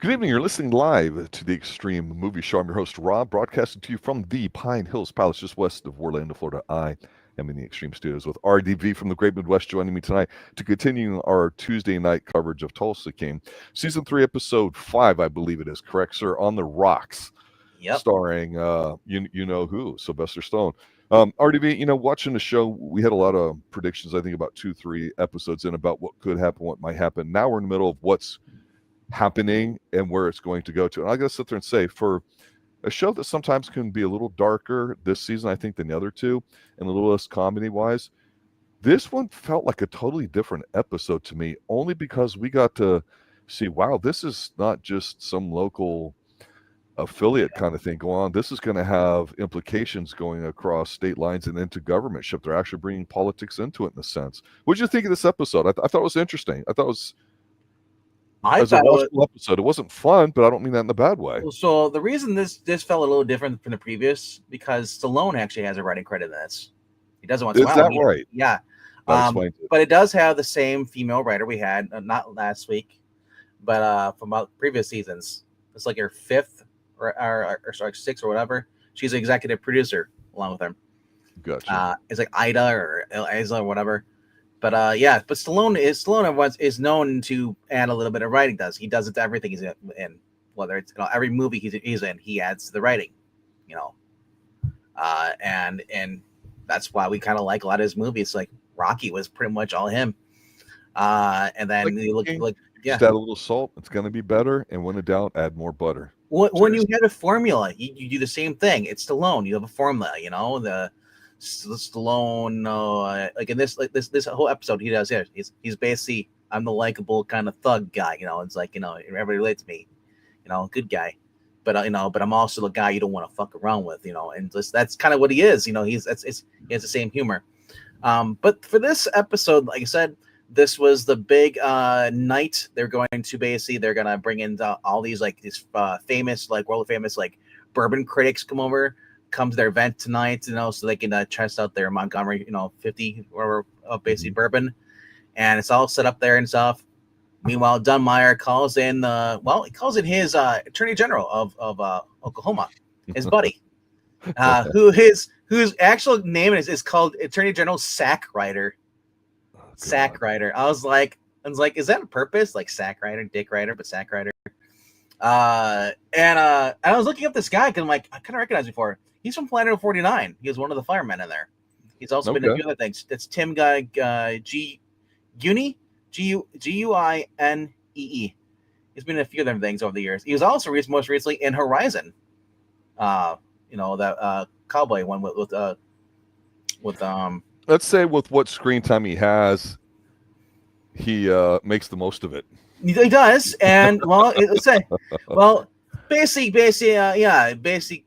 Good evening. You're listening live to the Extreme Movie Show. I'm your host, Rob, broadcasting to you from the Pine Hills Palace, just west of Orlando, Florida. I am in the Extreme Studios with RDV from the Great Midwest joining me tonight to continue our Tuesday night coverage of Tulsa King. Season 3, Episode 5, I believe it is, correct, sir? On the Rocks, Yep. starring, you know who, Sylvester Stallone. RDV, watching the show, we had a lot of predictions, I think, about 2-3 episodes in about what could happen, what might happen. Now we're in the middle of what's happening and where it's going to go to. And I gotta sit there and say, for a show that sometimes can be a little darker this season, I think, than the other two, and a little less comedy wise, this one felt like a totally different episode to me, only because we got to see, wow, this is not just some local affiliate kind of thing going on. This is going to have implications going across state lines and into governmentship. They're actually bringing politics into it in a sense. What did you think of this episode? I thought it was interesting. I thought it was, as a watchable episode, it wasn't fun, but I don't mean that in a bad way. So the reason this felt a little different from the previous, because Stallone actually has a writing credit in this. He doesn't want to. Is that right? Yeah. But it does have the same female writer we had, not last week, but from previous seasons. It's like her fifth or sorry, sixth or whatever. She's an executive producer along with him. Gotcha. It's like Ida or Isa or whatever. But but Stallone is known to add a little bit of writing. He does it to everything he's in, whether it's every movie he's in, he adds the writing, and that's why we kind of like a lot of his movies. Like Rocky was pretty much all him, and then you look just add a little salt, it's going to be better, and when in doubt, add more butter. When you have a formula, you do the same thing. It's Stallone. You have a formula, the Stallone, like in this whole episode, he does. Yeah, he's basically, I'm the likable kind of thug guy. It's like everybody relates to me, good guy. But but I'm also the guy you don't want to fuck around with, and that's kind of what he is. He has the same humor. But for this episode, like I said, this was the big night. They're going to bring in all these famous, world famous bourbon critics come to their event tonight, so they can test out their Montgomery, 50 or basically bourbon, and it's all set up there and stuff. Meanwhile, Dunmire calls in his Attorney General of Oklahoma, his buddy, whose actual name is called Attorney General Sack Rider. Sack Rider. I was like, is that a purpose? Like Sack Rider, Dick Rider, but Sack Rider. And I was looking up this guy because I'm like, I kind of recognize him before. He's from Planet 49. He was one of the firemen in there. He's also been in a few other things. It's Tim Guinee, Guinee. He's been in a few other things over the years. He was also most recently in Horizon. That cowboy one with Let's say with what screen time he has, he makes the most of it. He does, and basically,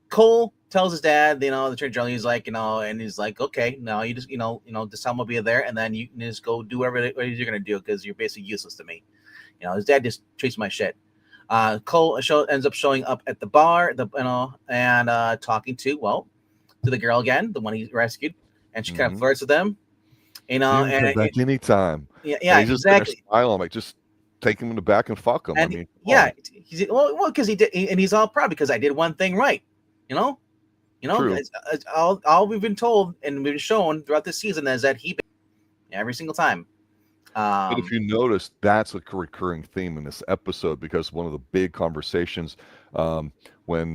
Cole tells his dad, the Attorney General, he's like, and he's like, okay, now you just, this time I'll be there, and then you can just go do whatever you're gonna do because you're basically useless to me. His dad just treats my shit. Cole ends up showing up at the bar, and talking to the girl again, the one he rescued, and she kind of flirts with him. Back anytime. Yeah, he's just exactly. Smile, like just take him in the back and fuck him. And he's because he did, and he's all proud because I did one thing right. True. All we've been told and we've been shown throughout this season is that he every single time. But if you notice, that's a recurring theme in this episode because one of the big conversations when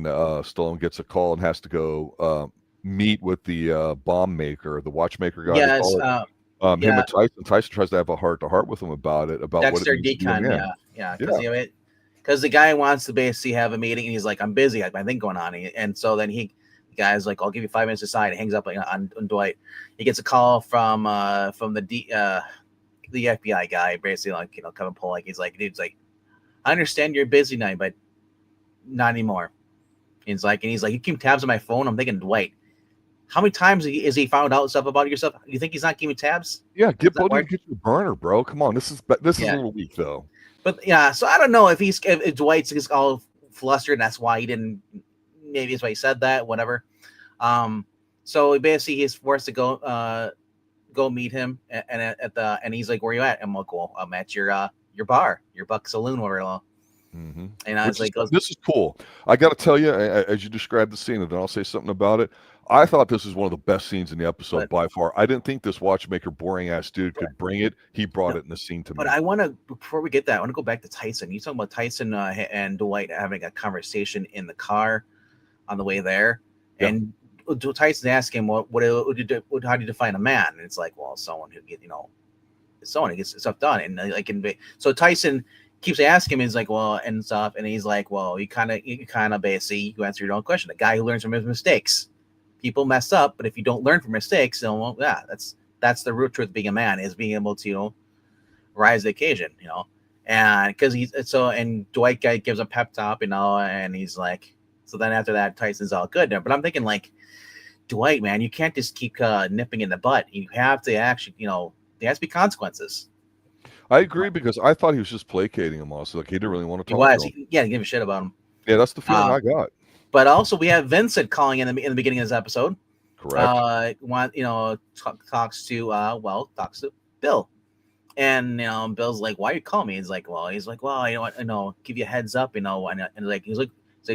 Stallone gets a call and has to go meet with the bomb maker, the watchmaker guy. Yes. Him and Tyson tries to have a heart-to-heart with him about Dexter what it Decon, because the guy wants to basically have a meeting and he's like, I'm busy, I have my thing going on, and so then the guy's like, I'll give you 5 minutes to sign. It hangs up on Dwight. He gets a call from the FBI guy, basically Kevin Pollak. He's like, I understand you're busy now, but not anymore. He's like, you keep tabs on my phone. I'm thinking, Dwight, how many times is he found out stuff about yourself? You think he's not keeping tabs? Yeah, get your burner, bro. Come on, this is a little weak though. But yeah, so I don't know if Dwight's just all flustered, and that's why he didn't. Maybe that's why he said that. Whatever. So basically, he's forced to go meet him, and he's like, "Where you at?" I'm like, "Well, I'm at your bar, your Buck Saloon, whatever." Mm-hmm. And I was like, this is cool. I got to tell you, as you described the scene, and then I'll say something about it. I thought this was one of the best scenes in the episode by far. I didn't think this watchmaker, boring ass dude could bring it. He brought it in the scene to me. But I want to, before we get that, I want to go back to Tyson. You talking about Tyson and Dwight having a conversation in the car on the way there, and Tyson asking him, how do you define a man? And it's like, well, someone who gets stuff done, and so Tyson keeps asking him, he's like, well, and stuff, and he's like, well, you kind of basically you answer your own question. A guy who learns from his mistakes. People mess up, but if you don't learn from mistakes, then that's the root truth of being a man, is being able to rise to the occasion, and because and Dwight guy gives a pep talk, and he's like, so then after that, Tyson's all good there. But I'm thinking, like, Dwight, man, you can't just keep nipping in the butt. You have to actually, there has to be consequences. I agree, because I thought he was just placating him also. Like, he didn't really want to talk to him. He didn't give a shit about him. Yeah, that's the feeling I got. But also, we have Vincent calling in the beginning of this episode. Correct. Talks to Bill, and Bill's like, "Why are you calling me?" He's like, "Well, give you a heads up, and like he's like,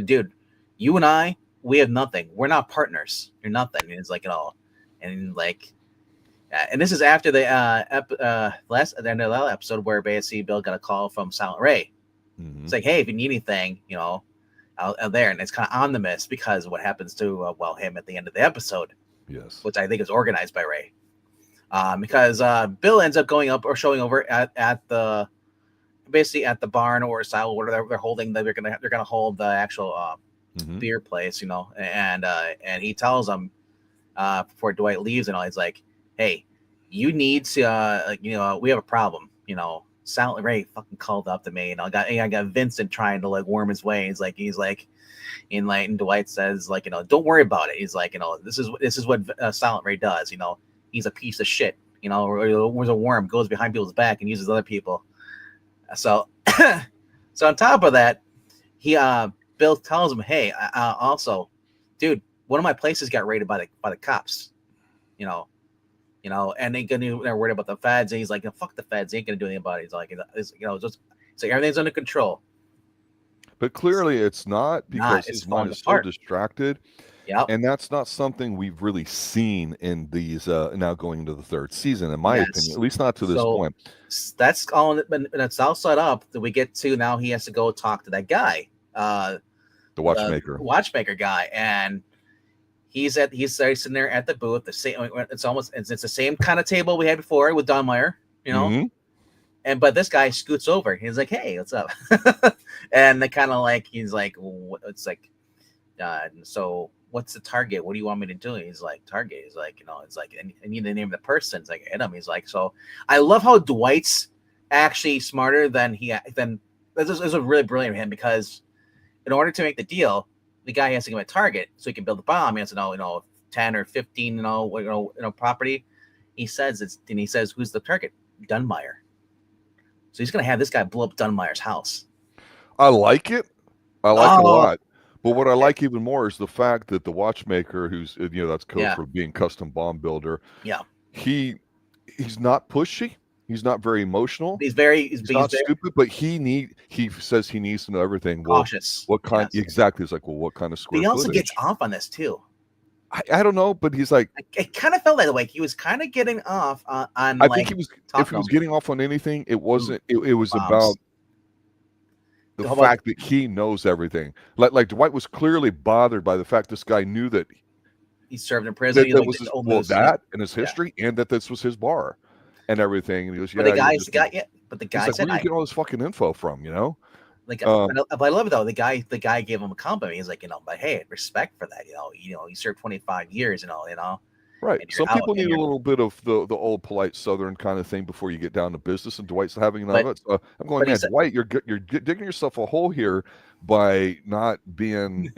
dude, you and I, we have nothing. We're not partners. You're nothing." And it's like, and like, and this is after the end of that episode where basically Bill got a call from Silent Ray. Mm-hmm. It's like, hey, if you need anything, out there, and it's kind of omnibus because of what happens to him at the end of the episode. Yes, which I think is organized by Ray, because Bill ends up going up or showing over at the barn or style where they're holding. They're gonna hold the actual beer place, and he tells them before Dwight leaves and all, he's like, hey, you need to we have a problem, Silent Ray fucking called up to me, and I got Vincent trying to like worm his way. He's like, and Dwight says, like, don't worry about it. He's like, this is what Silent Ray does. He's a piece of shit. Where's a worm, goes behind people's back and uses other people. So, so on top of that, Bill tells him, hey, also, dude, one of my places got raided by the cops. And they're worried about the feds. And he's like, fuck the feds. They ain't gonna do anything about it. He's like, just so everything's under control. But clearly it's not, because his mind is so distracted. Yeah. And that's not something we've really seen in these now going into the third season, in my opinion, at least not to this point. That's all, and it's all set up that we get to now. He has to go talk to that guy, the watchmaker guy, and he's sitting there at the booth. It's the same kind of table we had before with Dunmire, Mm-hmm. But this guy scoots over. He's like, "Hey, what's up?" And they kind of like, he's like, "It's like, so what's the target? What do you want me to do?" He's like, "Target." He's like, it's like, I need the name of the person. It's like, hit him. He's like, so I love how Dwight's actually smarter than this is really brilliant of him, because in order to make the deal, the guy has to give him a target so he can build the bomb. He has to know, 10 or 15, property. He says who's the target? Dunmire. So he's going to have this guy blow up Dunmire's house. I like it. I like it a lot. But what I like even more is the fact that the watchmaker, who's, that's code for being custom bomb builder. Yeah. He's not pushy. He's not very emotional. He's not stupid, but he says he needs to know everything. Cautious. What kind? Yes. Exactly. It's like, well, what kind of square footage? He also footage? Gets off on this too. I don't know, but he's like, I kind of felt that way. He was kind of getting off on. I think he was. If he was getting off on anything, it wasn't. It was bombs. About the fact that he knows everything. Like Dwight was clearly bothered by the fact this guy knew that he served in prison. That was that in his history, and that this was his bar and everything. And he goes, but the guy said, "Where do you get all this fucking info from?" Like, but I love it though. The guy gave him a compliment. He's like, but hey, respect for that. You served 25 years. Right. Some people need a little bit of the old polite Southern kind of thing before you get down to business, and Dwight's having none of it. So I'm going, man, Dwight, you're digging yourself a hole here by not being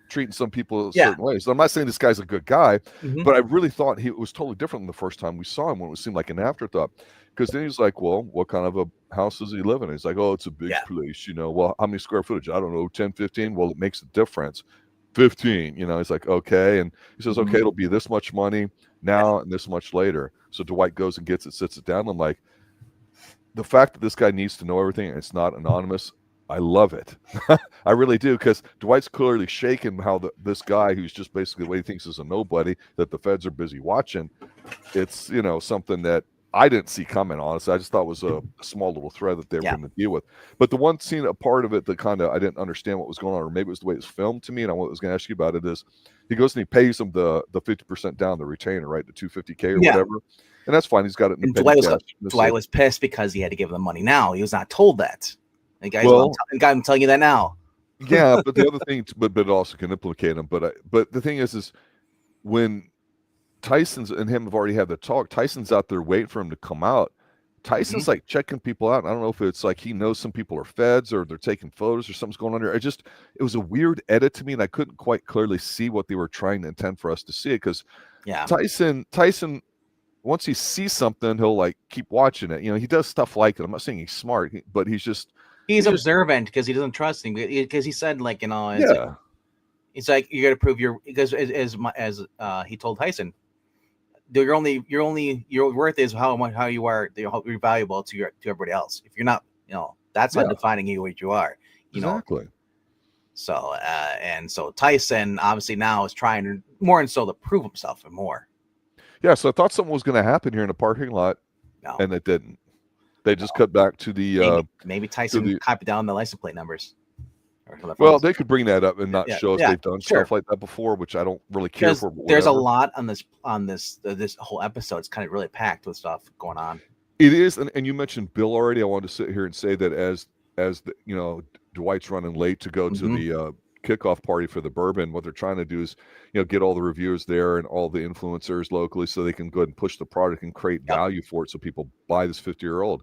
treating some people a certain way. So I'm not saying this guy's a good guy, but I really thought he was totally different than the first time we saw him, when it seemed like an afterthought. Because then he's like, well, what kind of a house does he live in? He's like, oh, it's a big place, Well, how many square footage? I don't know, 10, 15? Well, it makes a difference. 15, He's like, okay. And he says, okay, it'll be this much money now and this much later. So Dwight goes and gets it, sits it down. I'm like, the fact that this guy needs to know everything and it's not anonymous, I love it. I really do, because Dwight's clearly shaken how this guy who's just basically what he thinks is a nobody that the feds are busy watching. It's, something that I didn't see coming, honestly. I just thought it was a small little thread that they were going to deal with. But the one scene, a part of it that kind of I didn't understand what was going on, or maybe it was the way it was filmed to me, and I was going to ask you about it, is he goes and he pays him the 50% down, the retainer, right, the $250K or whatever. And that's fine. He's got it in the petty cash. Dwight was pissed because he had to give them money now. He was not told that. And guys, I'm telling you that now. Yeah, but the other thing, but it also can implicate him. But the thing is when Tyson's and him have already had the talk, Tyson's out there waiting for him to come out. Tyson's like checking people out. I don't know if it's like he knows some people are feds or they're taking photos or something's going on here. It was a weird edit to me, and I couldn't quite clearly see what they were trying to intend for us to see it, because Tyson, once he sees something, he'll like keep watching it. He does stuff like it. I'm not saying he's smart, but he's observant because he doesn't trust him, because he said it's like you got to prove because as he told Tyson, your worth is how you are, you're valuable to everybody else. If you're not, that's not defining you what you are. Exactly. So and so Tyson obviously now is trying to more and so to prove himself and more. Yeah, so I thought something was going to happen here in the parking lot, and it didn't. They just cut back to the maybe Tyson copied down the license plate numbers. Well, they could bring that up and not show us they've done stuff like that before, which I don't really care for. There's a lot on this whole episode. It's kind of really packed with stuff going on. It is, and you mentioned Bill already. I wanted to sit here and say that as Dwight's running late to go to the kickoff party for the bourbon, what they're trying to do is get all the reviewers there and all the influencers locally so they can go ahead and push the product and create value for it, so people buy this 50-year-old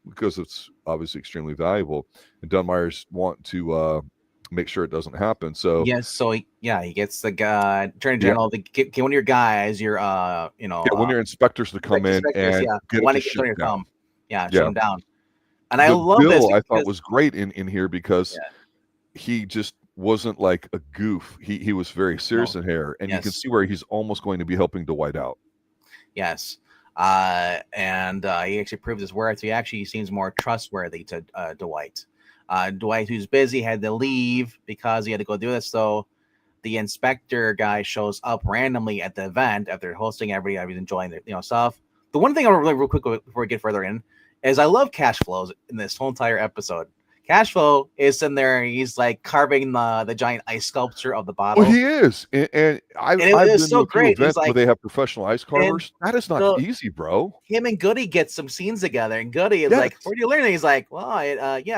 because it's obviously extremely valuable, and Dunmire's want to make sure it doesn't happen. So he gets the guy attorney general to get one of your guys, one of your inspectors to come in and get it to shut down. Shut them down. And I love Bill, this. I thought was great in here because he just wasn't like a goof. He was very serious in here, and you can see where he's almost going to be helping Dwight out. Yes. And he actually proves his worth. He actually seems more trustworthy to Dwight. Dwight, who's busy, had to leave because he had to go do this. So the inspector guy shows up randomly at the event after hosting everybody. I was enjoying their stuff. The one thing I want to real quick before we get further in is I love Cash Flows in this whole entire episode. Cash Flow is in there. He's like carving the giant ice sculpture of the bottle. Well, he is, and I've been so great. Events where they have professional ice carvers. That is not easy, bro. Him and Goody get some scenes together, and Goody is like, "Where do you learn that?" He's like, "Well,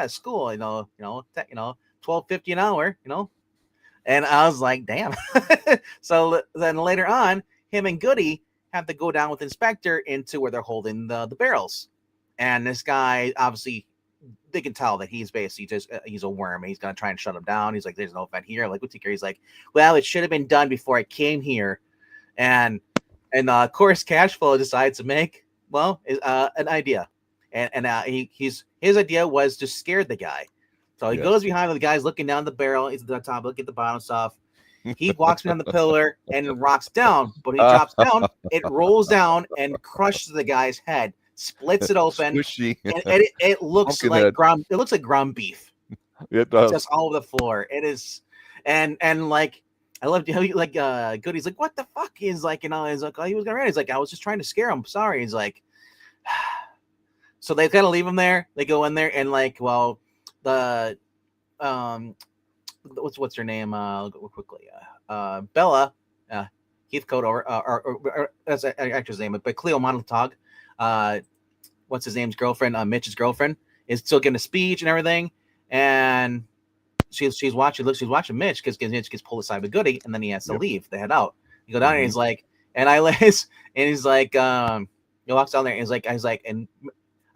school. $12.50 an hour. And I was like, "Damn." So then later on, him and Goody have to go down with Inspector into where they're holding the barrels, and this guy obviously. They can tell that he's basically just he's a worm. He's gonna try and shut him down.'s like, "There's no vent here." Like, he's like, "Well, it should have been done before I came here," and of course, Cashflow decides to make an idea, and his idea was to scare the guy. So he goes behind the guy's looking down the barrel. He's at the top, look at the bottom stuff. He walks behind the pillar and rocks down, but he drops down. It rolls down and crushes the guy's head. Splits it open, and it looks like ground. It looks like ground beef. It does. Just all over the floor. It is, and like I love like Goody's like, "What the fuck?" He's like, he's like, "Oh, he was gonna run." He's like, "I was just trying to scare him. Sorry." He's like, so they kind of leave him there. They go in there and the what's her name? I'll go quickly. Bella, Heathcote, or that's an actor's name, but Cleo Montague. What's his name's girlfriend? Mitch's girlfriend is still giving a speech and everything, and she's watching Mitch because Mitch gets pulled aside by Goody, and then he has to leave. They head out. You go down there, and he's like, and he's like, he walks down there, and he's like, and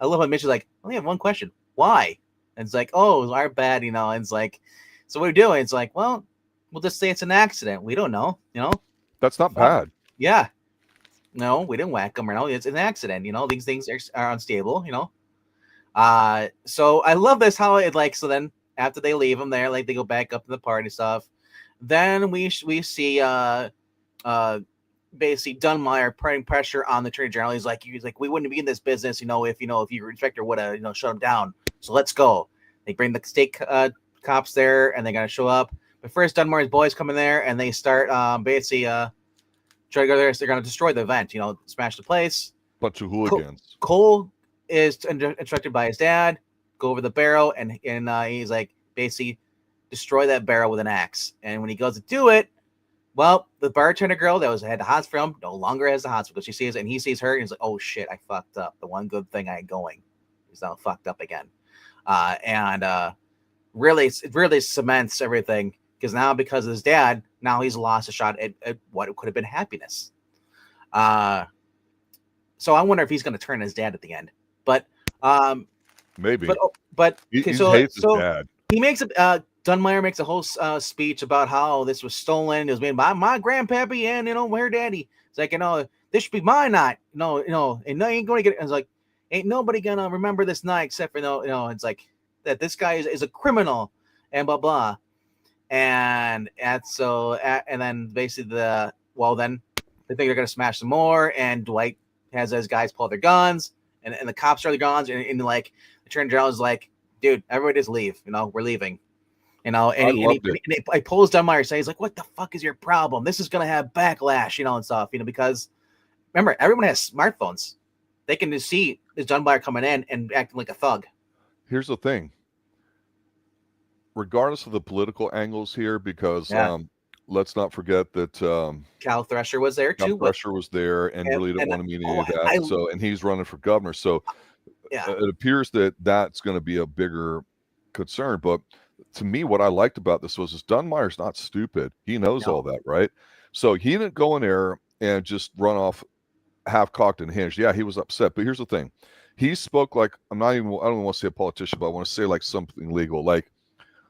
I love how Mitch is like, I only have one question, why? And it's like, oh, it was our bad, and it's like, so what are we doing? It's like, well, we'll just say it's an accident. We don't know, That's not bad. Yeah. No, we didn't whack him. It's an accident. These things are unstable. So I love this how it so then after they leave him there, they go back up to the party stuff. Then we see basically Dunmire putting pressure on the attorney general. He's like we wouldn't be in this business, if your inspector would have shut him down. So let's go. They bring the state cops there, and they gotta show up. But first, Dunmire's boys come in there, and they start basically try to go there. So they're gonna destroy the event. Smash the place. Bunch of hooligans. Cole is instructed by his dad, go over the barrel, and he's like, basically destroy that barrel with an axe. And when he goes to do it, well, the bartender girl that had the hots for him no longer has the hots because she sees it, and he sees her, and he's like, oh shit, I fucked up. The one good thing I had going is now fucked up again. Really cements everything, because now, because of his dad, now he's lost a shot at what could have been happiness. So I wonder if he's going to turn his dad at the end. But maybe. But he hates his dad. He makes Dunmire makes a whole speech about how this was stolen. It was made by my grandpappy and her daddy. It's like, this should be my night. And no, ain't going to get it. It's like, ain't nobody gonna remember this night except for it's like that this guy is a criminal and blah blah. And then basically then they think they're gonna smash some more, and Dwight has his guys pull their guns, and the cops draw their guns, and like the attorney general is like, dude, everybody just leave, we're leaving. And he pulls Dunmire, says, he's like, what the fuck is your problem? This is gonna have backlash, and stuff, because remember, everyone has smartphones. They can just see this Dunmire coming in and acting like a thug. Here's the thing. Regardless of the political angles here, because let's not forget that Cal Thresher was there too. Cal Thresher was there and really didn't want to meet any of that. And he's running for governor. So it appears that that's going to be a bigger concern. But to me, what I liked about this was Dunmire's not stupid. He knows all that, right? So he didn't go in there and just run off half-cocked and hinged. Yeah, he was upset. But here's the thing. He spoke like, I don't even want to say a politician, but I want to say like something legal. Like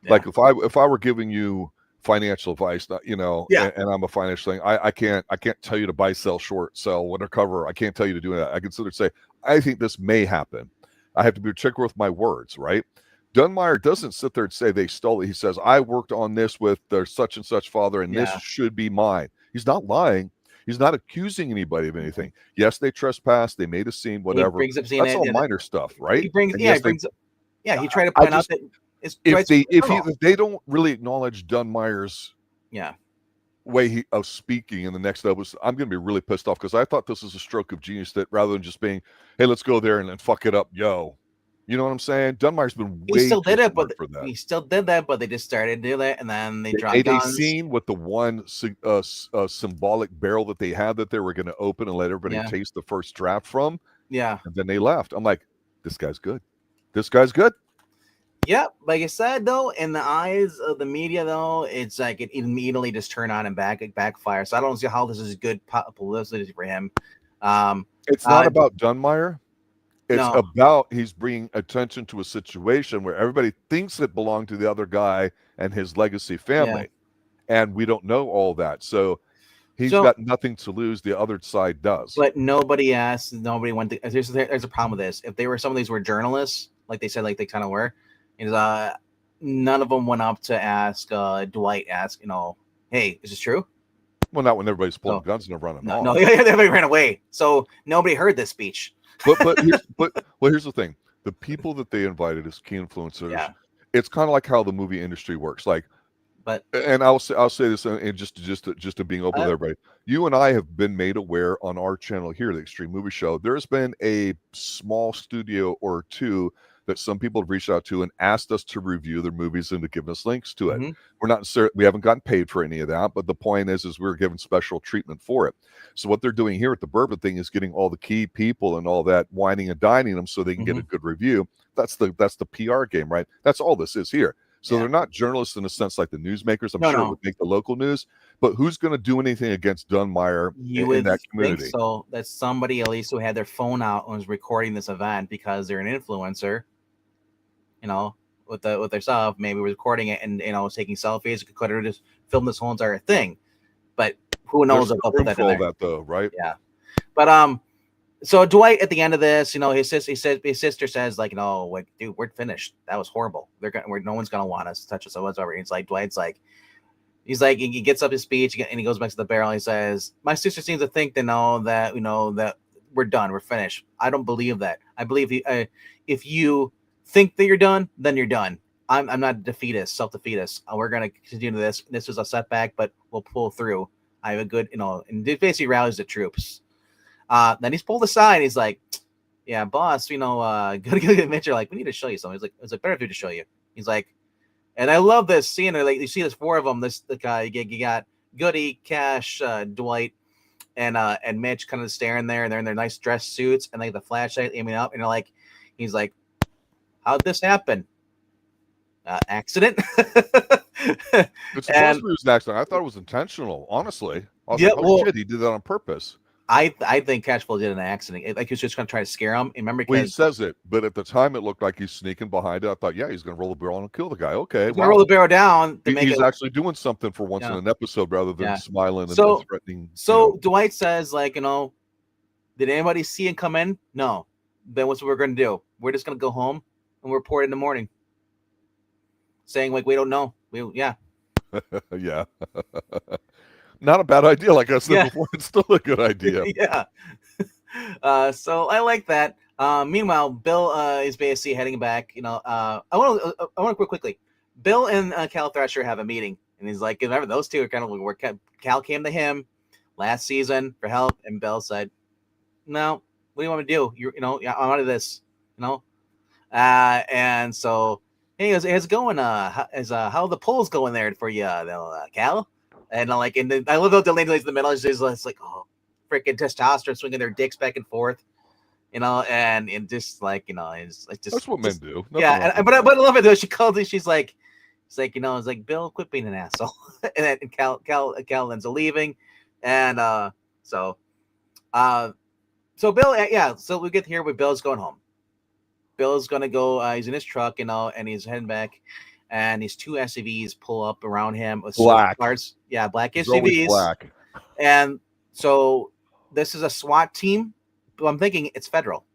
if I were giving you financial advice, and I'm a financial thing, I can't tell you to buy, sell, short, sell, whatever. I can't tell you to do that. I can say, I think this may happen. I have to be particular with my words, right? Dunmire doesn't sit there and say they stole it. He says, I worked on this with their such and such father, and this should be mine. He's not lying. He's not accusing anybody of anything. Yes, they trespassed. They made a scene, whatever. That's all minor stuff, right? He tried to point out that if they don't really acknowledge Dunmire's way of speaking in the next episode, I'm going to be really pissed off, because I thought this was a stroke of genius, that rather than just being, hey, let's go there and then fuck it up, yo. You know what I'm saying? Dunmire's been way he still did it, but for that. He still did that, but they just started to do that, and then they dropped guns. They seen with the one symbolic barrel that they had that they were going to open and let everybody taste the first draft from. Yeah. And then they left. I'm like, this guy's good. This guy's good. Yeah, like I said, though, in the eyes of the media, though, it's like it immediately just turned on and backfire. So I don't see how this is good publicity for him. It's not about Dunmire. It's about he's bringing attention to a situation where everybody thinks it belonged to the other guy and his legacy family. And we don't know all that. So he's got nothing to lose. The other side does. But nobody asked. Nobody went to. There's a problem with this. If some of these were journalists, like they said, like they kind of were, none of them went up to ask Dwight, hey, is this true? Well, not when everybody's pulling guns and running off. No, everybody ran away. So nobody heard this speech. But here's the thing: the people that they invited as key influencers, it's kind of like how the movie industry works. And I'll say this, and just to being open with everybody, you and I have been made aware on our channel here, the Extreme Movie Show. There's been a small studio or two that some people have reached out to and asked us to review their movies and to give us links to it. Mm-hmm. We're not we haven't gotten paid for any of that, but the point is we're given special treatment for it. So what they're doing here at the Bourbon thing is getting all the key people and all that, whining and dining them so they can get a good review. That's the PR game, right? That's all this is here. So they're not journalists in a sense like the newsmakers. I'm sure it would make the local news, but who's going to do anything against Dunmire in that community? So that's somebody at least who had their phone out and was recording this event because they're an influencer. With their stuff, maybe recording it and was taking selfies. Could have just filmed this whole entire thing, but who knows? They'll put that in there. That though, right? Yeah, but so Dwight at the end of this, his sister says dude, we're finished. That was horrible. No one's gonna want us to touch us or whatsoever. It's like Dwight's like, he gets up his speech and he goes back to the barrel. And he says, my sister seems to think that that we're done, we're finished. I don't believe that. I believe if you think that you're done, then you're done. I'm not a defeatist, self-defeatist. We're gonna continue this. This is a setback, but we'll pull through. I have a good, and basically rallies the troops. Then he's pulled aside. He's like, "Yeah, boss, gotta get Mitchell. Like, we need to show you something." He's like, "It's like better for you to show you." He's like, and I love this scene. Like, you see, there's 4 of them. The guy you got Goody, Cash, Dwight, and Mitch kind of staring there, and they're in their nice dress suits, and like the flashlight aiming up, and he's like, "How'd this happen? Accident?" It's supposed to be an accident. I thought it was intentional, honestly. I was like, shit, he did that on purpose. I think Cashflow did an accident. Like, he was just going to try to scare him. Remember, he says it, but at the time it looked like he's sneaking behind it. I thought, yeah, he's going to roll the barrel and kill the guy. Okay, he's going to roll the barrel down. He's actually doing something for once in an episode rather than smiling and threatening. So Dwight says, like, did anybody see him come in? No. Then what's what we're going to do? We're just going to go home and report in the morning, saying like we don't know. Yeah. Not a bad idea. Like I said before, it's still a good idea. Yeah. So I like that. Meanwhile, Bill is basically heading back. I want to quickly. Bill and Cal Thrasher have a meeting, and he's like, remember those two are kind of where Cal came to him last season for help, and Bill said, "No, what do you want me to do? I wanted this, And so, hey, how's it going? How the polls going there for you, Cal?" And I love how Delany's in the middle. It's like, oh, freaking testosterone swinging their dicks back and forth, and just like, it's like just that's what men do. Nothing but I love it though. She called it. She's like, it's like, it's like, Bill, quit being an asshole. And then Cal ends up leaving, and so Bill, so we get here where Bill's going home. Bill's gonna go. He's in his truck, and he's heading back. And these 2 SUVs pull up around him with black cars. Yeah, black SUVs. Black. And so this is a SWAT team, but I'm thinking it's federal.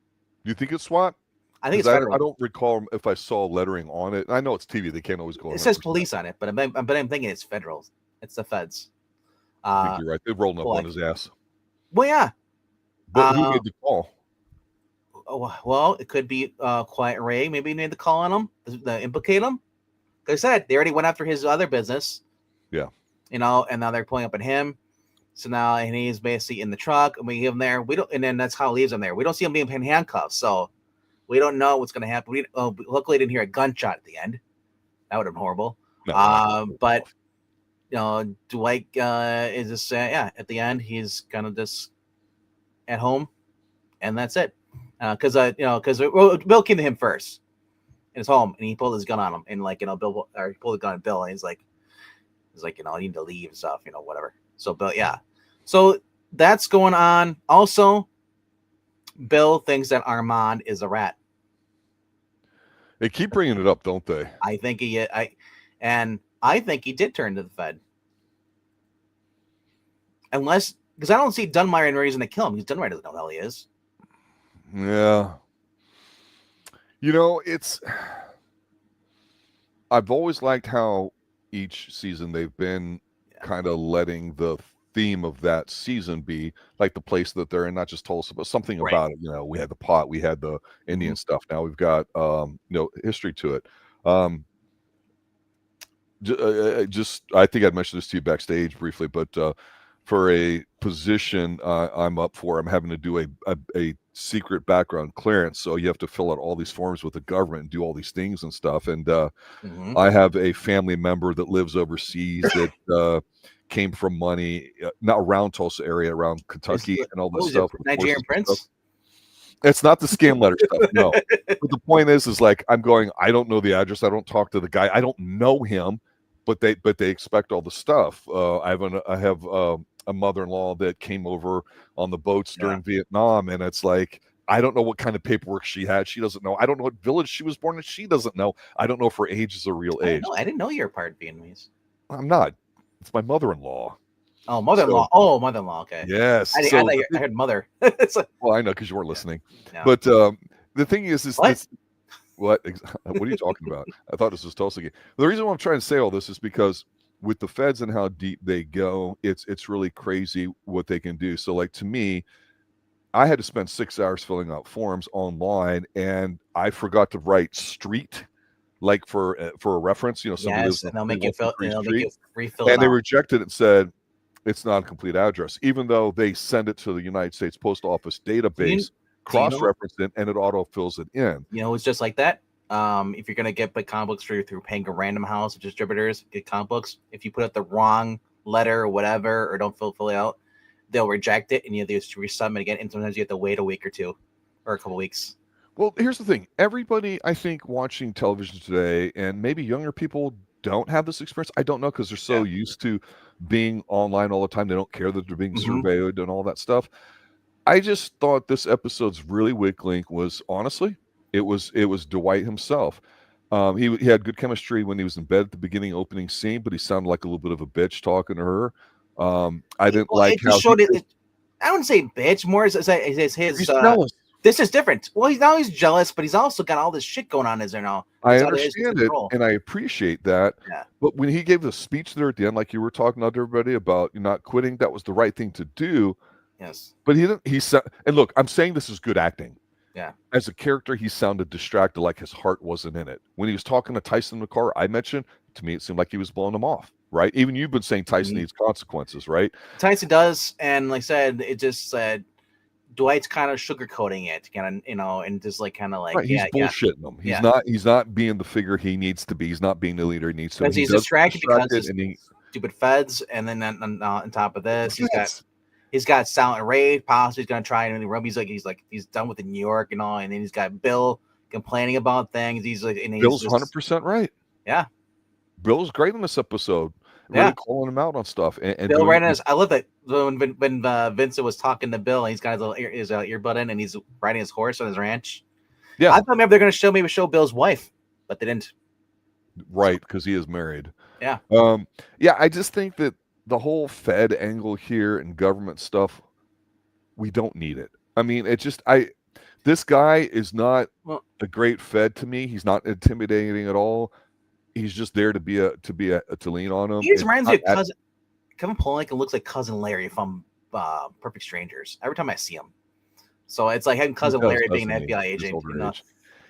You think it's SWAT? I think it's federal. I don't recall if I saw lettering on it. I know it's TV. They can't always go. It says police on it, but I'm thinking it's federal. It's the feds. I think you're right. They're rolling up on his ass. Well, yeah. But who made the call? Well, it could be Quiet Ray. Maybe he made the call on him to implicate him. Like I said, they already went after his other business. Yeah. And now they're pulling up at him. So now he's basically in the truck, and we give him there. And then that's how he leaves him there. We don't see him being in handcuffs, so we don't know what's going to happen. Luckily, I didn't hear a gunshot at the end. That would have been horrible. No, but Dwight is just at the end he's kind of just at home, and that's it. Because Bill came to him first in his home, and he pulled his gun on him, and Bill, or he pulled the gun on Bill, and he's like, you need to leave and stuff, whatever. So Bill, so that's going on. Also, Bill thinks that Armand is a rat. They keep bringing it up, don't they? I think he did turn to the Fed, because I don't see Dunmire any reason to kill him. Because Dunmire doesn't know who the hell he is. Yeah. I've always liked how each season they've been kind of letting the theme of that season be like the place that they're in, not just Tulsa, but something about it. We had the pot, we had the Indian stuff. Now we've got history to it. I think I'd mentioned this to you backstage briefly, but for a position I'm up for, I'm having to do a secret background clearance. So you have to fill out all these forms with the government and do all these things and stuff. And I have a family member that lives overseas that came from money, not around Tulsa area, around Kentucky and all this stuff. Nigerian Prince? Stuff. It's not the scam letter stuff, no. But the point is like, I'm going, I don't know the address. I don't talk to the guy. I don't know him, but they expect all the stuff. I have a mother-in-law that came over on the boats during Vietnam, and it's like, I don't know what kind of paperwork she had. She doesn't know. I don't know what village she was born in. She doesn't know. I don't know if her age is a real age. I didn't know you're part Vietnamese. I'm not. It's my mother-in-law. Oh, mother-in-law. Mother-in-law. Okay. Yes. I heard mother. Well, I know because you weren't listening. Yeah. But the thing is what? What are you talking about? I thought this was Tulsa again. The reason why I'm trying to say all this is because with the feds and how deep they go, it's really crazy what they can do. So, like, to me, I had to spend 6 hours filling out forms online, and I forgot to write street like for a reference. You know, somebody lives Yes, on and they'll make you fill. 123 They'll make Street, you refill it and they out. rejected it and said it's not a complete address, even though they send it to the United States Post Office database, cross-reference it, and it auto fills it in. You know, it's just like that. If you're gonna get comic books through paying a random house of distributors, get comic books. If you put out the wrong letter or whatever, or don't fill it out, they'll reject it, and you have to resubmit again. And sometimes you have to wait a week or two, or a couple weeks. Well, here's the thing. Everybody, I think, watching television today, and maybe younger people don't have this experience. I don't know, because they're so used to being online all the time. They don't care that they're being surveyed and all that stuff. I just thought this episode's really weak link was, honestly, it was Dwight himself. He had good chemistry when he was in bed at the beginning opening scene, but he sounded like a little bit of a bitch talking to her. I didn't like how I wouldn't say bitch, more as his he's jealous. This is different. Well, he's jealous, but he's also got all this shit going on, I understand it, and I appreciate that. Yeah. But when he gave the speech there at the end, like you were talking to everybody about not quitting, that was the right thing to do. Yes. But he didn't. He said, and look, I'm saying this is good acting. Yeah. As a character, he sounded distracted, like his heart wasn't in it. When he was talking to Tyson in the car, I mentioned, to me, it seemed like he was blowing him off, right? Even you've been saying Tyson needs consequences, right? Tyson does, and like I said, it just said Dwight's kind of sugarcoating it, kind of, and just kind of right, he's bullshitting him. He's not being the figure he needs to be. He's not being the leader he needs to be. He's distracted because of stupid feds, and then on top of this, he's got Silent Ray. Possibly he's gonna try and rub. He's done with the New York and all, and then he's got Bill complaining about things. Bill's 100% right. Yeah, Bill's great in this episode. Really calling him out on stuff. And Bill right I love that when Vincent was talking to Bill, and he's got his earbud in, and he's riding his horse on his ranch. Yeah, I thought maybe they're going to show Bill's wife, but they didn't. Right, because he is married. Yeah. I just think that the whole Fed angle here and government stuff, we don't need it. I mean, this guy is not a great Fed to me. He's not intimidating at all. He's just there to lean on him. He just reminds me of cousin Kevin Pollak. It looks like Cousin Larry from Perfect Strangers every time I see him. So it's like having Cousin Larry being an FBI agent.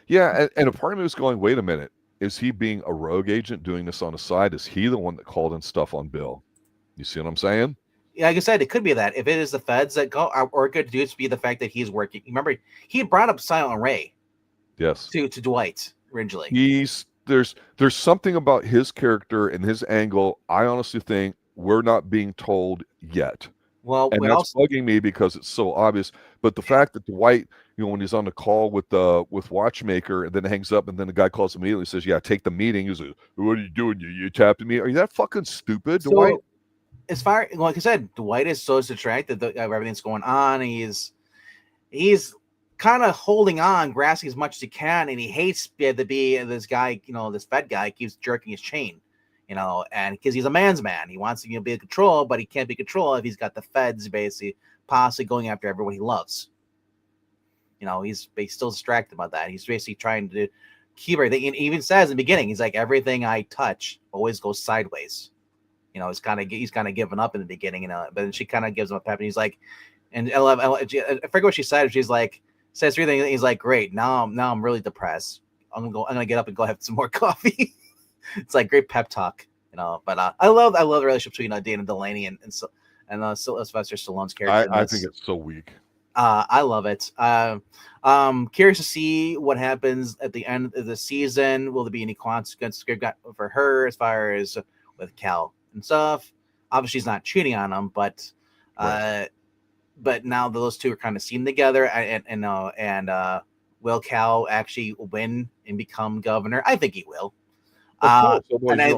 Yeah, and a part of me was going, wait a minute. Is he being a rogue agent doing this on the side? Is he the one that called in stuff on Bill? You see what I'm saying? Yeah, like I said, it could be that. If it is the feds that go, or it could just be the fact that he's working. Remember, he brought up Silent Ray. Yes. To Dwight originally. There's something about his character and his angle. I honestly think we're not being told yet. Well, and that's bugging me because it's so obvious. But the fact that Dwight, when he's on the call with Watchmaker, and then hangs up, and then the guy calls him immediately and says, "Yeah, take the meeting." He's like, "What are you doing? You tapping me? Are you that fucking stupid, Dwight?" As far like I said, Dwight is so distracted that everything's going on. He's kind of holding on, grasping as much as he can, and he hates to be this guy. This Fed guy keeps jerking his chain. And because he's a man's man, he wants to be in control, but he can't be in control if he's got the feds basically possibly going after everyone he loves. He's still distracted about that. He's basically trying to keep everything. And he even says in the beginning, he's like, everything I touch always goes sideways. He's kind of given up in the beginning, but then she kind of gives him a pep, and he's like, and I forget what she said. She's like, says three things. He's like, great. Now I'm really depressed. I'm gonna get up and go have some more coffee. It's like great pep talk, But I love the relationship between Dana Delany and Sylvester Stallone's character. I think it's so weak. I love it. Curious to see what happens at the end of the season. Will there be any consequences for her as far as with Cal and stuff? Obviously, she's not cheating on him, but but now those two are kind of seen together, and will Cal actually win and become governor? I think he will. I wonder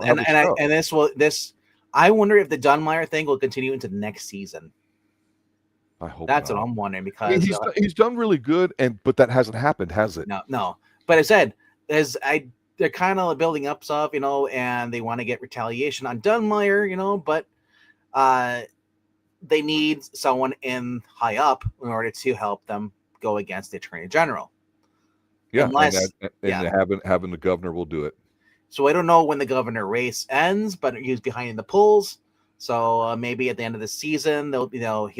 if the Dunmire thing will continue into the next season. I hope that's not. What I'm wondering, because he's done really good, but that hasn't happened, has it? No. But I said, they're kind of building up stuff, and they want to get retaliation on Dunmire, but they need someone in high up in order to help them go against the Attorney General. Yeah, having the governor will do it. So I don't know when the governor race ends, but he's behind in the polls. So maybe at the end of the season, he'll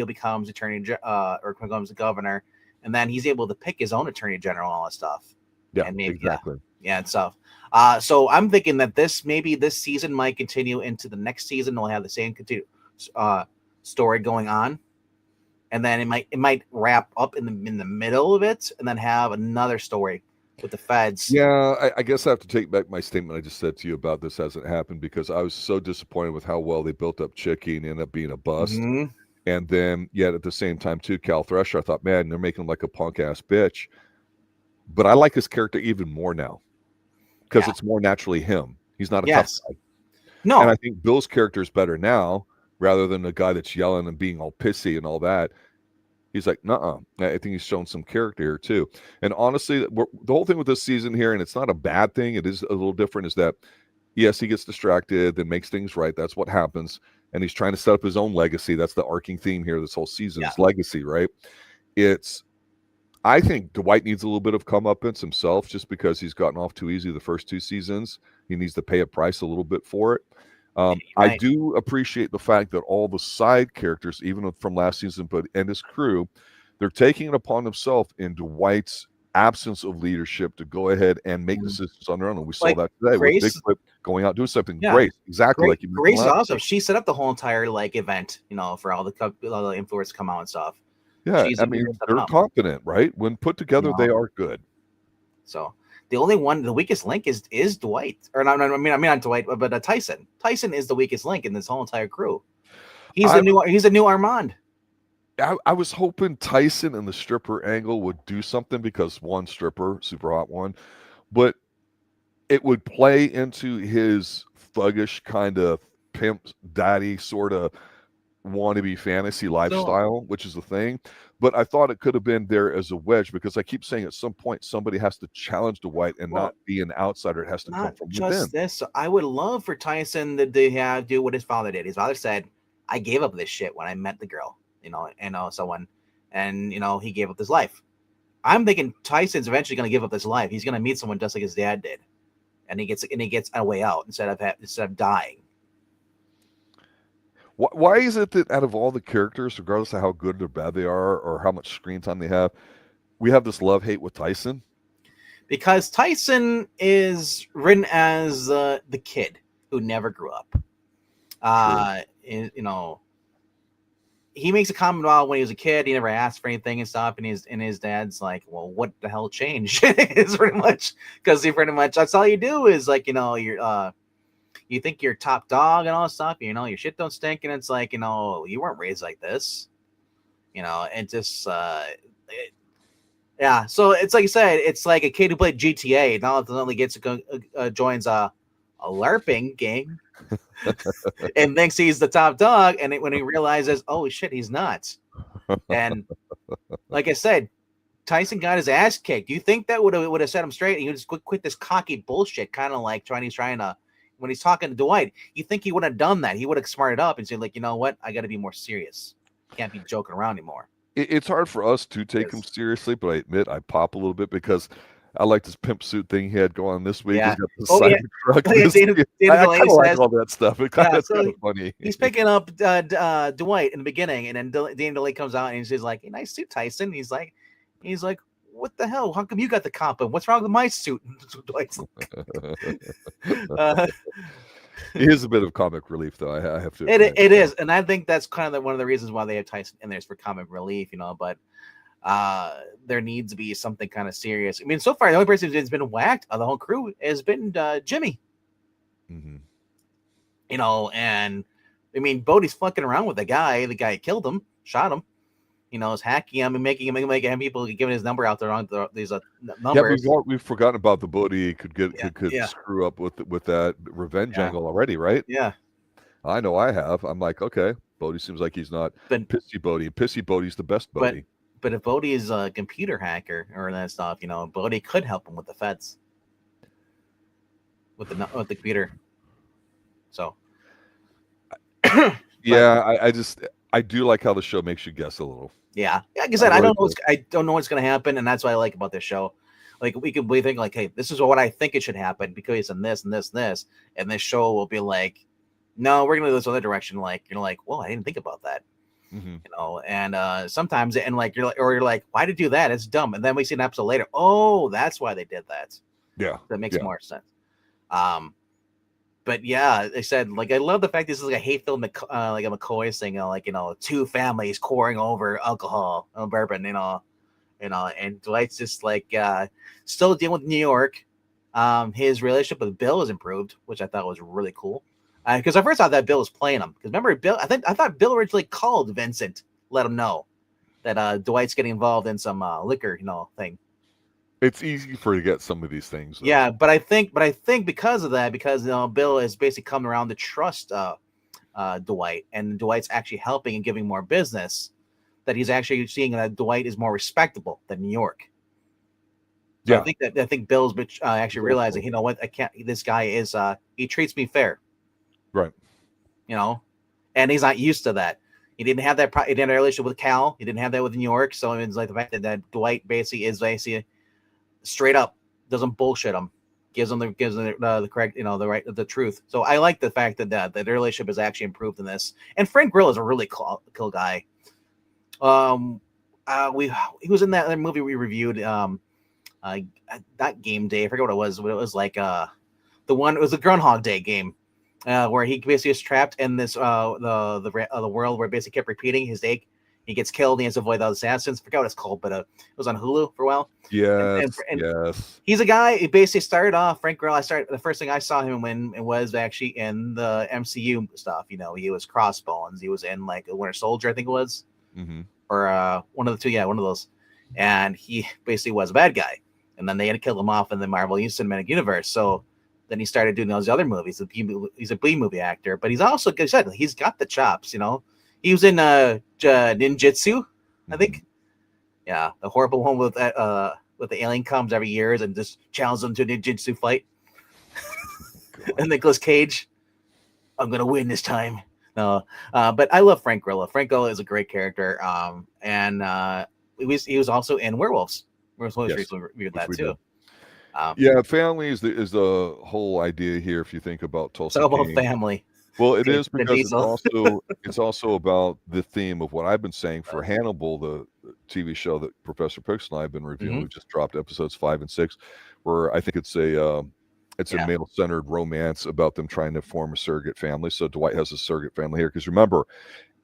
becomes or becomes the governor, and then he's able to pick his own attorney general and all that stuff. Yeah, and maybe, exactly. Yeah, it's tough. So I'm thinking that this season might continue into the next season. We'll have the same story going on, and then it might wrap up in the middle of it, and then have another story with the feds. Yeah, I guess I have to take back my statement I just said to you about this hasn't happened, because I was so disappointed with how well they built up Chicky and ended up being a bust. Mhm. And then, yet at the same time, too, Cal Thresher, I thought, man, they're making him like a punk ass bitch. But I like his character even more now, because Yeah. it's more naturally him. He's not a Yes. tough guy. No. And I think Bill's character is better now, rather than the guy that's yelling and being all pissy and all that. He's like, nuh-uh. I think he's shown some character here, too. And honestly, the whole thing with this season here, and it's not a bad thing, it is a little different, is that, yes, he gets distracted, then makes things right. That's what happens. And he's trying to set up his own legacy. That's the arcing theme here this whole season, is legacy, right? I think Dwight needs a little bit of comeuppance himself, just because he's gotten off too easy the first 2 seasons. He needs to pay a price a little bit for it. I do appreciate the fact that all the side characters, even from last season, and his crew, they're taking it upon themselves in Dwight's absence of leadership to go ahead and make decisions on their own. And we saw that today with Bigfoot going out doing something. Grace, exactly like you mentioned. Grace also, she set up the whole entire event, for all the influencers to come out and stuff. Yeah, I mean, they're competent, right? When put together, they are good. So the only one, the weakest link is Dwight, or not. I mean not Dwight, but Tyson. Tyson is the weakest link in this whole entire crew. He's a new Armand. I was hoping Tyson and the stripper angle would do something, because one stripper, super hot one, but it would play into his thuggish kind of pimp daddy sort of wannabe fantasy lifestyle, which is the thing. But I thought it could have been there as a wedge, because I keep saying at some point somebody has to challenge Dwight and not be an outsider. It has to come from within. This. I would love for Tyson to do what his father did. His father said, "I gave up this shit when I met the girl, someone, and he gave up his life." I'm thinking Tyson's eventually going to give up his life. He's going to meet someone just like his dad did, and he gets a way out instead of dying. Why is it that out of all the characters, regardless of how good or bad they are or how much screen time they have, we have this love-hate with Tyson? Because Tyson is written as the kid who never grew up. He makes a comment about when he was a kid, he never asked for anything and stuff, and his dad's like, "Well, what the hell changed?" It's pretty much because that's all you do is you're you think you're top dog and all that stuff, your shit don't stink, and it's like, you weren't raised like this, and just yeah. So it's like you said, it's like a kid who played GTA now suddenly joins a LARPing game and thinks he's the top dog, and when he realizes, oh shit, he's not. And like I said, Tyson got his ass kicked. Do you think that would have set him straight, and he would just quit this cocky bullshit, kind of like trying to when he's talking to Dwight? You think he would have done that? He would have smarted up and said, like, you know what, I got to be more serious. Can't be joking around anymore. It's hard for us to take him seriously, but I admit I pop a little bit, because I like this pimp suit thing he had going on this week. Yeah. Truck. I like all that stuff. It's kind of funny. He's picking up Dwight in the beginning, and then Dan Delany comes out and he's like, "Hey, nice suit, Tyson." He's like, "What the hell? How come you got the comp? What's wrong with my suit?" Dwight's He is a bit of comic relief, though. I have to. It is, and I think that's kind of one of the reasons why they have Tyson in there, is for comic relief, But there needs to be something kind of serious. I mean, so far the only person who's been whacked on the whole crew has been Jimmy. Mm-hmm. And I mean, Bodie's fucking around with the guy killed him, shot him. Is hacking him and making people giving his number out there on these numbers. Yeah, we've forgotten about the Bodie could screw up with that revenge angle already, right? Yeah, I know I have. I'm like, okay, Bodie seems like he's not pissy Bodie. Pissy Bodie's the best Bodie. But if Bodie is a computer hacker or that stuff, Bodie could help him with the feds, with the computer. So, yeah, I do like how the show makes you guess a little. Yeah, like I said, I don't know what's going to happen, and that's what I like about this show. Like we think like, hey, this is what I think it should happen because of this and this and this, and this show will be like, no, we're going to go this other direction. Like you're like, well, I didn't think about that. Mm-hmm. And sometimes, and like you're like, why did you do that? It's dumb. And then we see an episode later. Oh, that's why they did that. Yeah. That makes more sense. But yeah, they said, like, I love the fact this is like a hate-filled like a McCoy thing, like, two families quarreling over alcohol, bourbon, and Dwight's just like still dealing with New York. His relationship with Bill has improved, which I thought was really cool. Because at first I thought that Bill was playing him. Because remember, Bill, I thought Bill originally called Vincent, let him know that Dwight's getting involved in some liquor, thing. It's easy for you to get some of these things, though. Yeah, but I think because of that, because Bill has basically come around to trust Dwight, and Dwight's actually helping and giving more business, that he's actually seeing that Dwight is more respectable than New York. So yeah. I think Bill's actually realizing, you know what, I can't. This guy is he treats me fair, right? And he's not used to that. He didn't have that. He didn't have a relationship with Cal. He didn't have that with New York. So it's like the fact that Dwight basically is straight up, doesn't bullshit him, gives them the correct, the truth. So I like the fact that the relationship has actually improved in this. And Frank Grillo is a really cool guy. He was in that movie we reviewed, that game day. I forget what it was, but it was like it was a Groundhog Day game, where he basically is trapped in this the world where it basically kept repeating his day. He gets killed and he has to avoid the assassins. I forgot what it's called, but it was on Hulu for a while. Yes, and yes. He's a guy. He basically started off, Frank Grillo. The first thing I saw him when it was actually in the MCU stuff. He was Crossbones. He was in like a Winter Soldier, I think it was, or one of the two. Yeah, one of those. And he basically was a bad guy. And then they had to kill him off in the Marvel Cinematic Universe. So then he started doing those other movies. He's a B movie actor, but he's also, like I said, he's got the chops. He was in Ninjutsu, I think. Yeah, the horrible one with the alien comes every year and just challenges them to a ninjutsu fight. And Nicolas Cage, I'm gonna win this time. No, but I love Frank Grillo. Frank Grillo is a great character. And he was also in Werewolves. Werewolves recently reviewed that too. Yeah, family is the whole idea here. If you think about Tulsa, it's all about family. Well, it is because it's also about the theme of what I've been saying for Hannibal, the TV show that Professor Pix and I have been reviewing. We just dropped episodes 5 and 6, where I think it's a male-centered romance about them trying to form a surrogate family. So Dwight has a surrogate family here because remember,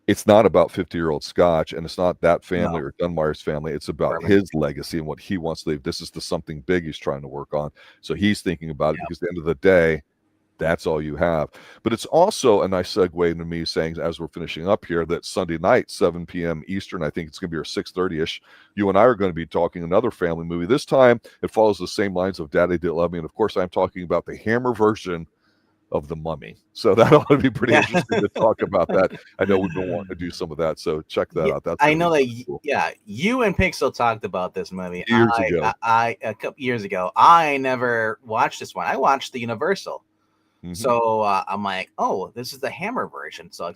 it's not about 50-year-old Scotch, and it's not that family or Dunmire's family. It's about his legacy and what he wants to leave. This is something big he's trying to work on. So he's thinking about it because at the end of the day, that's all you have. But it's also a nice segue into me saying, as we're finishing up here, that Sunday night, 7 p.m. Eastern, I think it's going to be our 6:30-ish, you and I are going to be talking another family movie. This time, it follows the same lines of Daddy Did Love Me. And, of course, I'm talking about the Hammer version of The Mummy. So that ought to be pretty interesting to talk about that. I know we've been wanting to do some of that, so check that out. That's cool. You and Pixel talked about this movie a couple years ago. I never watched this one. I watched the Universal. So I'm like, oh, this is the Hammer version. So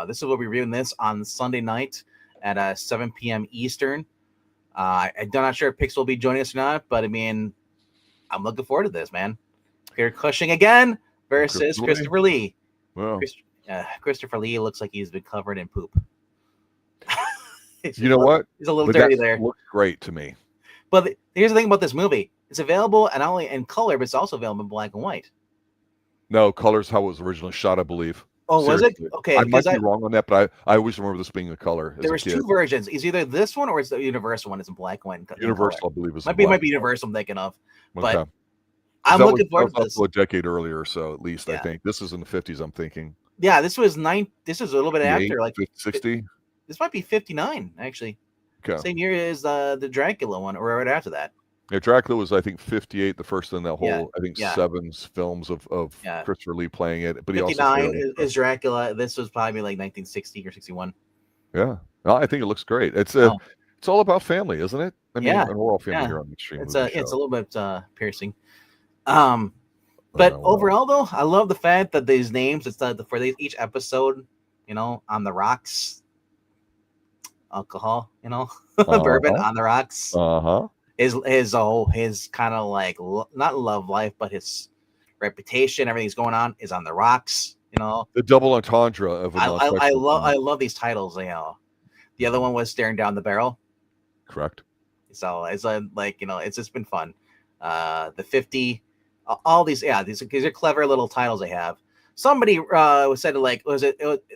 this is what we're reviewing this on Sunday night at 7 p.m. Eastern. I'm not sure if Pixel will be joining us or not, but I mean, I'm looking forward to this, man. Peter Cushing again versus Christopher Lee. Wow. Christopher Lee looks like he's been covered in poop. You know what? He's a little dirty there. Looks great to me. But here's the thing about this movie. It's available not only in color, but it's also available in black and white. No, color's how it was originally shot, I believe. Oh, seriously. Was it? Okay. I might be wrong on that, but I always remember this being a color. There was two versions. It's either this one or it's the Universal one. It's in black and white. Universal, I believe, is might be Universal I'm thinking of. Okay. But I'm looking forward to this. A decade earlier, so at least I think this is in the 50s. I'm thinking. Yeah, this was This is a little bit after, like 60. This might be 59, actually. Okay. Same year as the Dracula one, or right after that. Yeah, Dracula was, I think, 58, the first in that whole, I think, 7 films of Christopher Lee playing it. But 59 is Dracula. This was probably like 1960 or 61. Yeah. No, I think it looks great. It's all about family, isn't it? I mean, and we're all family here on the Extreme Movie Show. It's a little bit piercing. But overall, though, I love the fact that these names, it's for each episode, on the rocks, alcohol, bourbon on the rocks. His kind of like not love life, but his reputation, everything's going on is on the rocks. The double entendre of it. I love these titles. The other one was Staring Down the Barrel. Correct. So it's like it's just been fun. the 50, all these these are clever little titles they have. Somebody said like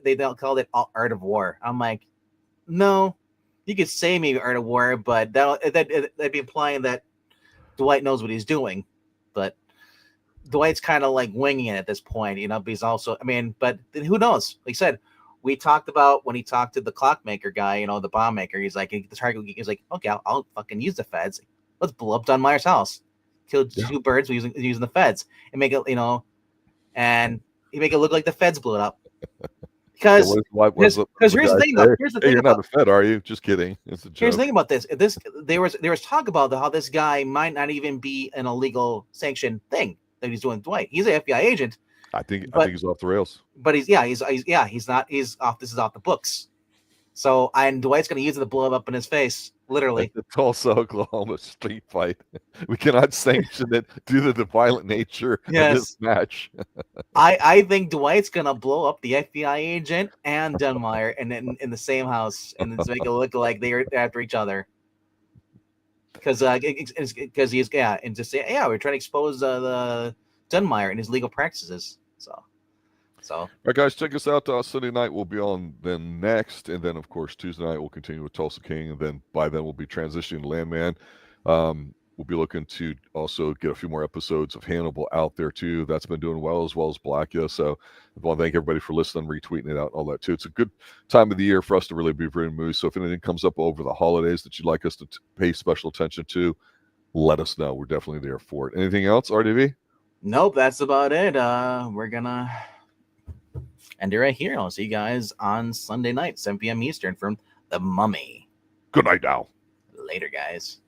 they called it Art of War. I'm like, no, you could say maybe Art of War, but that'd be implying that Dwight knows what he's doing, but Dwight's kind of like winging it at this point, but he's also, but who knows? Like I said, we talked about when he talked to the clockmaker guy, the bomb maker. He's like, the target. He's like, okay, I'll fucking use the feds. Let's blow up Dunmire's house, kill two birds using the feds, and make it, and he make it look like the feds blew it up. Because here's the thing, though. Here's the thing. You're not a Fed, are you? Just kidding. It's a joke. Here's the thing about this. There was talk about how this guy might not even be an illegal sanctioned thing that he's doing with Dwight. He's an FBI agent. I think he's off the rails. But he's not. He's off. This is off the books. So and Dwight's going to use it to blow it up in his face, literally. The Tulsa, Oklahoma street fight. We cannot sanction it due to the violent nature of this match. I think Dwight's going to blow up the FBI agent and Dunmire in the same house and then make it look like they're after each other. Because he's and just say we're trying to expose the Dunmire and his legal practices. So, all right, guys, check us out. Sunday night we'll be on then next, and then of course Tuesday night we'll continue with Tulsa King, and then by then we'll be transitioning to Landman. We'll be looking to also get a few more episodes of Hannibal out there too. That's been doing well as Blackia. So I want to thank everybody for listening, retweeting it out, all that too. It's a good time of the year for us to really be very moved. So if anything comes up over the holidays that you'd like us to pay special attention to, let us know. We're definitely there for it. Anything else, RDV? Nope, that's about it. We're gonna end it right here. I'll see you guys on Sunday night, 7 p.m. Eastern from The Mummy. Good night now. Later, guys.